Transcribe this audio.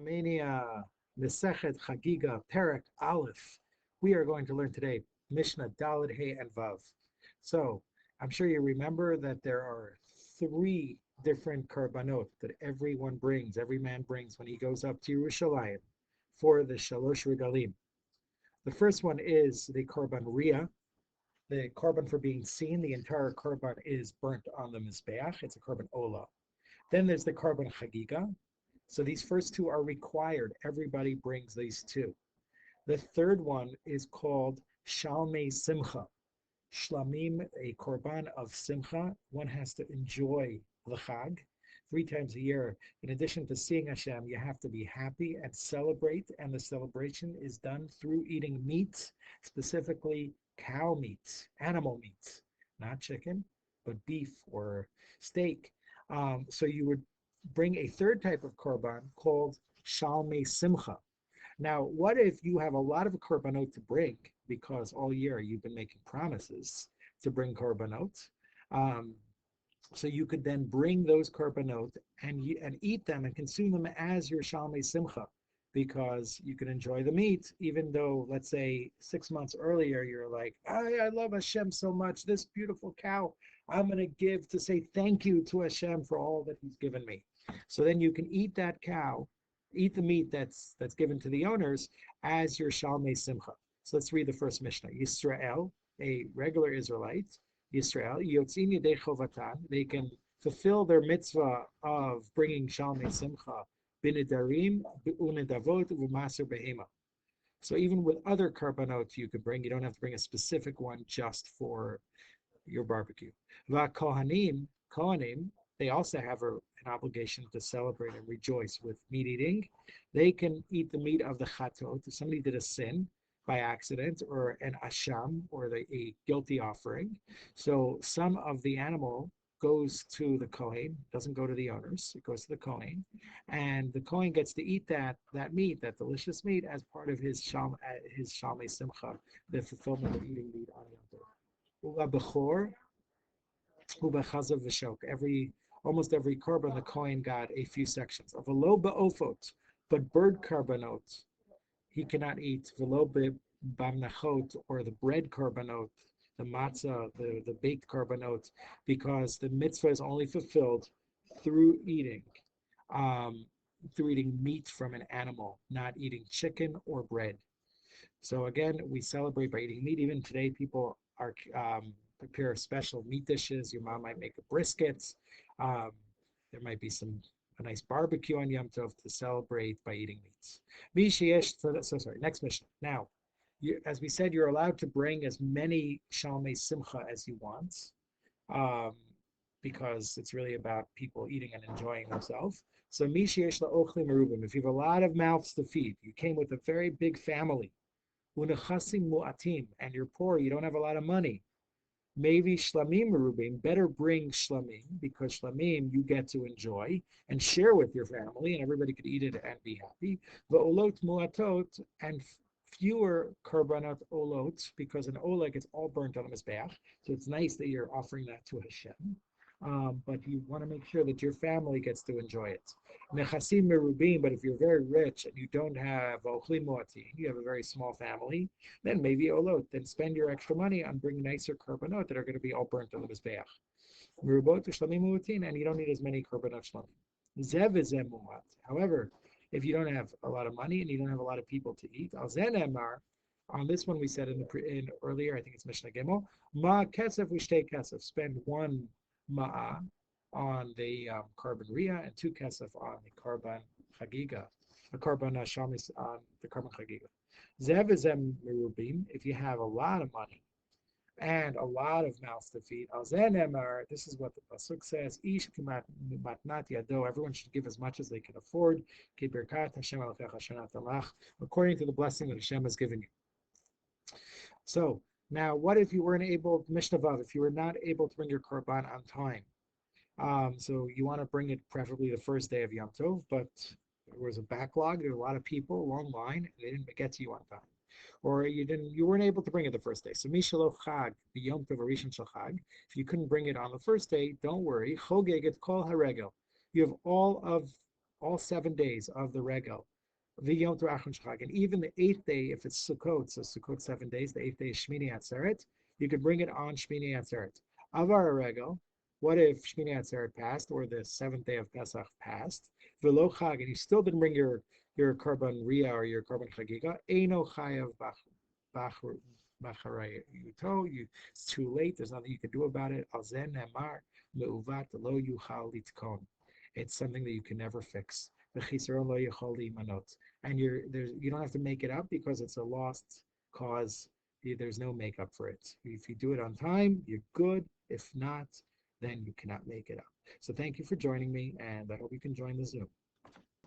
Mania, Mesechet Chagiga, Perek Aleph. We are going to learn today Mishnah Daled Hey and Vav. So I'm sure you remember that there are three different korbanot that everyone brings, every man brings when he goes up to Yerushalayim for the Shalosh Regalim. The first one is the korban Ria, the korban for being seen. The entire korban is burnt on the Mizbeach. It's a korban Ola. Then there's the korban Chagiga. So these first two are required. Everybody brings these two. The third one is called Shalmei Simcha. Shlamim, a korban of Simcha. One has to enjoy the Chag 3 times a year. In addition to seeing Hashem, you have to be happy and celebrate. And the celebration is done through eating meat, specifically cow meat, animal meat, not chicken, but beef or steak. So you would bring a third type of korban called Shalmei Simcha. Now, what if you have a lot of korbanot to bring because all year you've been making promises to bring korbanot? So you could then bring those korbanot and eat them and consume them as your Shalmei Simcha, because you can enjoy the meat, even though, let's say, 6 months earlier, you're like, I love Hashem so much, this beautiful cow, I'm going to give to say thank you to Hashem for all that he's given me. So then you can eat that cow, eat the meat that's given to the owners as your Shalmei Simcha. So let's read the first Mishnah. Yisrael, a regular Israelite, Yisrael, Yotzin Yedei Chovatan, they can fulfill their mitzvah of bringing Shalmei Simcha, B'nedarim, B'unedavot, V'maser Behema. So even with other korbanot you could bring, you don't have to bring a specific one just for your barbecue. Kohanim, they also have an obligation to celebrate and rejoice with meat eating. They can eat the meat of the chatot. If somebody did a sin by accident, or an asham, or a guilty offering, so some of the animal goes to the Kohen, doesn't go to the owners, it goes to the Kohen, and the Kohen gets to eat that meat, that delicious meat, as part of his Shalmei Simcha, the fulfillment of eating meat on Yom Tov. Almost every korban, the Kohen got a few sections. Of velo ba'ofot, but bird korbanot, he cannot eat. Velo b'amnachot, or the bread korbanot, the matzah, the baked korbanot, because the mitzvah is only fulfilled through eating meat from an animal, not eating chicken or bread. So again, we celebrate by eating meat. Even today, people are prepare special meat dishes. Your mom might make a brisket. There might be a nice barbecue on Yom Tov to celebrate by eating meats. Next Mishnah. Now, as we said, you're allowed to bring as many Shalmei Simcha as you want, because it's really about people eating and enjoying themselves. So if you have a lot of mouths to feed, you came with a very big family, and you're poor, you don't have a lot of money, maybe shlamim merubim, better bring shlamim, because shlamim you get to enjoy and share with your family, and everybody could eat it and be happy. Va'olot muatot, and fewer korbanot olot, because an ola gets all burnt on the mizbeach. So it's nice that you're offering that to Hashem, but you want to make sure that your family gets to enjoy it. Nechasim merubim, but if you're very rich and you don't have ochlim muatim, you have a very small family, then maybe olot. Then spend your extra money on bringing nicer korbanot that are going to be all burnt on the mizbeach. Merubot shlamim muatin, and you don't need as many korbanot shlamim. Zev is muat. However, if you don't have a lot of money and you don't have a lot of people to eat, al zen emar, on this one we said in earlier, I think it's Mishnah Gimel, ma kesef ushtei kesef, spend 1 ma'ah on the korban Ria and 2 kesef on the korban Chagigah, the korban Shamis on the korban Chagigah. Zev ezem merubim, if you have a lot of money and a lot of mouths to feed, al zen emar, this is what the pasuk says, ish matnat yado, everyone should give as much as they can afford, ki birkat Hashem alechecha shanat alach, according to the blessing that Hashem has given you. So now, what if you weren't able, Mishnah Vav, if you were not able to bring your korban on time? So you want to bring it preferably the first day of Yom Tov, but there was a backlog, there were a lot of people, a long line, and they didn't get to you on time. Or you weren't able to bring it the first day. So Mishalo Chag, the Yom Tov Rishon Shel Chag, if you couldn't bring it on the first day, don't worry. Chogeg et kol haregel. You have all of all 7 days of the regel. And even the eighth day, if it's Sukkot, so Sukkot 7 days, the eighth day is Shmini Atzeret, you could bring it on Shmini Atzeret. Avar regel, what if Shmini Atzeret passed or the seventh day of Pesach passed? Velo Chag, and you still didn't bring your Korban Riyah or your Korban Chagigah, Eino Chayav Bacharayuto, it's too late, there's nothing you can do about it. Alzen Nemar, Meuvat Lo Yuchal Litkon. It's something that you can never fix. And you don't have to make it up because it's a lost cause. There's no makeup for it. If you do it on time, you're good. If not, then you cannot make it up. So thank you for joining me, and I hope you can join the Zoom.